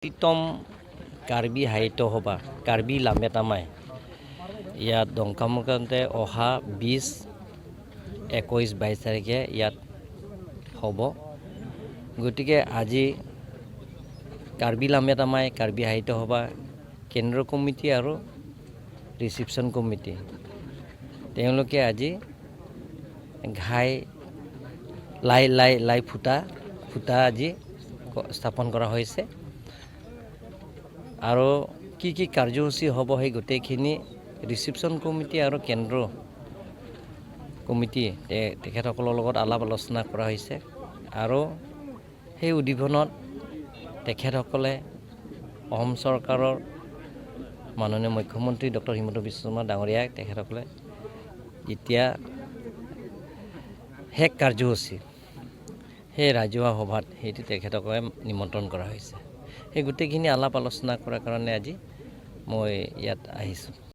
প্ৰীতম কাৰ্বি সাহিত্য সভা কাৰ্বি লামেতামাই ইয়াত দংকামুকাতে অহা 20, 21, 22 তাৰিখে ইয়াত হ'ব। গতিকে আজি কাৰ্বি লামেতামাই কাৰ্বি সাহিত্য সভা কেন্দ্ৰ কমিটি আৰু ৰিচিপশ্যন কমিটি তেওঁলোকে আজি লাই ফুটা আজি স্থাপন কৰা হৈছে আৰু কি কাৰ্যসূচী হ'ব সেই গোটেইখিনি ৰিচিপশ্যন কমিটি আৰু কেন্দ্ৰ কমিটি তেখেতসকলৰ লগত আলাপ আলোচনা কৰা হৈছে আৰু সেই অধিৱেশনত তেখেতসকলে অসম চৰকাৰৰ মাননীয় মুখ্যমন্ত্ৰী ডক্টৰ হিমন্ত বিশ্ব শৰ্মা ডাঙৰীয়াক তেখেতসকলে এতিয়া শেষ কাৰ্যসূচী সেই ৰাজহুৱা সভাত সেইটো তেখেতসকলে নিমন্ত্ৰণ কৰা হৈছে। সেই গোটেইখিনি আলাপ আলোচনা কৰাৰ কাৰণে আজি মই ইয়াত আহিছোঁ।